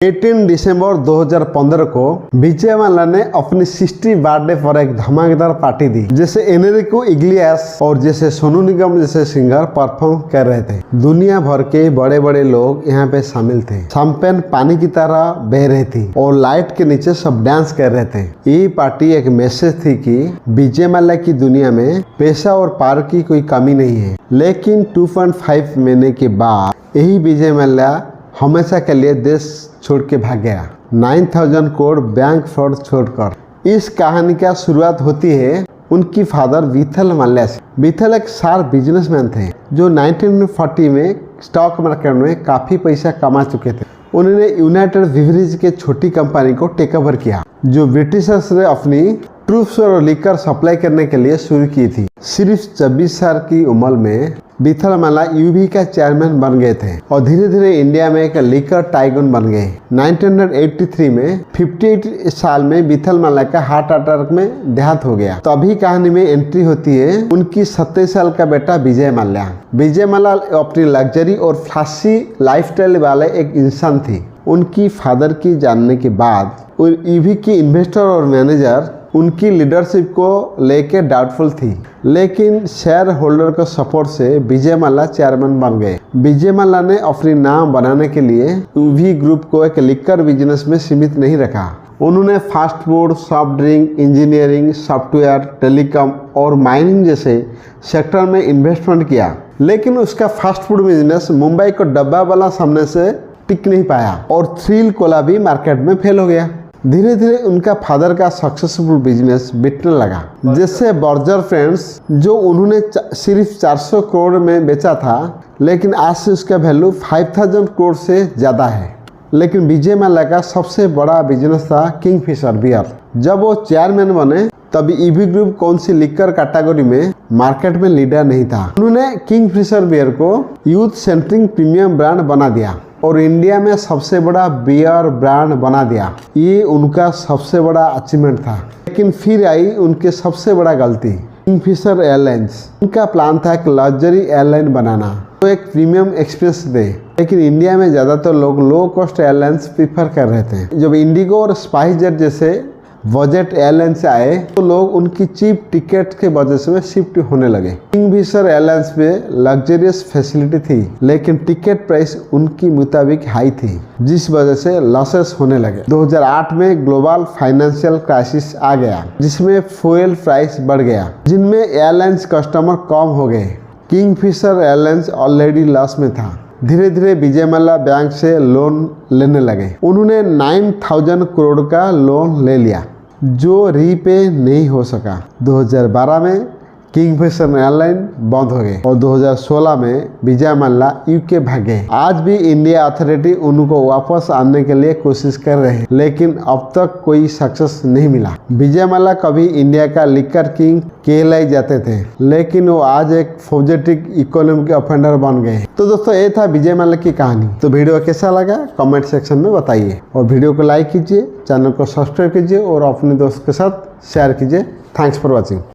18 दिसंबर 2015 को विजय माल्या ने अपनी 60 बर्थडे पर एक धमाकेदार पार्टी दी, जैसे एनरिको इग्लियास और जैसे सोनू निगम जैसे सिंगर परफॉर्म कर रहे थे। दुनिया भर के बड़े बड़े लोग यहाँ पे शामिल थे। शैंपेन पानी की तरह बह रही थी और लाइट के नीचे सब डांस कर रहे थे। ये पार्टी एक मैसेज थी कि विजय माल्या की दुनिया में पैसा और पार की कोई कमी नहीं है। लेकिन 2.5 महीने के बाद यही विजय माल्या हमेशा के लिए देश छोड़ के भाग गया, 9000 करोड़ बैंक फ्रॉड छोड़कर। इस कहानी का शुरुआत होती है उनकी फादर विठल माल्या से। विठल एक शार्प बिजनेसमैन थे जो 1940 में स्टॉक मार्केट में काफी पैसा कमा चुके थे। उन्होंने यूनाइटेड ब्रीवरीज के छोटी कंपनी को टेक ओवर किया, जो ब्रिटिशर्स ने अपनी ट्रूप्स और लिकर सप्लाई करने के लिए शुरू की थी। सिर्फ 26 साल की उम्र में विठल माल्या यूवी का चेयरमैन बन गए थे और धीरे धीरे इंडिया में एक लिकर टाइकून बन गए। 1983 में 58 साल में विठल माल्या का हार्ट अटैक में देहांत हो गया। तभी कहानी में एंट्री होती है उनकी 27 साल का बेटा विजय माल्या। विजय माल्या अपनी लग्जरी और फ्लैशी लाइफस्टाइल वाले एक इंसान थी। उनकी फादर की जानने के बाद ईवी की इन्वेस्टर और मैनेजर उनकी लीडरशिप को लेकर डाउटफुल थी, लेकिन शेयर होल्डर के सपोर्ट से विजय माल्या चेयरमैन बन गए। विजय माल्या ने अपनी नाम बनाने के लिए ईवी ग्रुप को एक लिकर बिजनेस में सीमित नहीं रखा। उन्होंने fast food, soft drink, engineering, software, telecom और माइनिंग जैसे सेक्टर में इन्वेस्टमेंट किया, लेकिन उसका फास्ट फूड बिजनेस मुंबई को डब्बा वाला सामने से टिक नहीं पाया और थ्रिल कोला भी मार्केट में फेल हो गया। धीरे धीरे उनका फादर का सक्सेसफुल बिजनेस बिकने लगा, जैसे बर्जर फ्रेंड्स, जो उन्होंने सिर्फ 400 करोड़ में बेचा था, लेकिन आज से उसका वैल्यू 5000 करोड़ से ज़्यादा है। लेकिन विजय माल्या का सबसे बड़ा बिजनेस था किंगफिशर बियर। जब वो चेयरमैन बने तब ईवी ग्रुप कौन सी लिकर कैटेगरी में मार्केट में लीडर नहीं था। उन्होंने किंगफिशर बियर को यूथ सेंट्रिक प्रीमियम ब्रांड बना दिया और इंडिया में सबसे बड़ा बियर ब्रांड बना दिया। ये उनका सबसे बड़ा अचीवमेंट था। लेकिन फिर आई उनके सबसे बड़ा गलती, किंगफिशर एयरलाइंस। उनका प्लान था एक लग्जरी एयरलाइन बनाना तो एक प्रीमियम एक्सपीरियंस दे, लेकिन इंडिया में ज़्यादातर लोग लो कॉस्ट एयरलाइंस प्रीफर कर रहे थे। जब इंडिगो और स्पाइस जेट जैसे बजट एयरलाइन से आए तो लोग उनकी चीप टिकट के वजह से शिफ्ट होने लगे। किंगफिशर एयरलाइंस में लग्जरियस फैसिलिटी थी, लेकिन टिकट प्राइस उनकी मुताबिक हाई थी, जिस वजह से लॉसेस होने लगे। 2008 में ग्लोबल फाइनेंशियल क्राइसिस आ गया, जिसमें फ्यूल प्राइस बढ़ गया, जिनमें एयरलाइंस कस्टमर कम हो गए। किंगफिशर एयरलाइंस ऑलरेडी लॉस में था। धीरे धीरे विजय माल्या बैंक से लोन लेने लगे। उन्होंने 9000 करोड़ का लोन ले लिया, जो रीपे नहीं हो सका। 2012 में किंगफिशर एयरलाइन बंद हो गए और 2016 में विजय माल्या यूके भाग गए। आज भी इंडिया अथॉरिटी उनको वापस आने के लिए कोशिश कर रहे हैं, लेकिन अब तक कोई सक्सेस नहीं मिला। विजय माल्या कभी इंडिया का लिकर किंग कहलाए जाते थे, लेकिन वो आज एक फॉर्जेटिक इकोनॉमिक ऑफेंडर बन गए। तो दोस्तों, ये था विजय माल्या की कहानी। तो वीडियो कैसा लगा कमेंट सेक्शन में बताइए और वीडियो को लाइक कीजिए, चैनल को सब्सक्राइब कीजिए और अपने दोस्त के साथ शेयर कीजिए। Thanks for watching.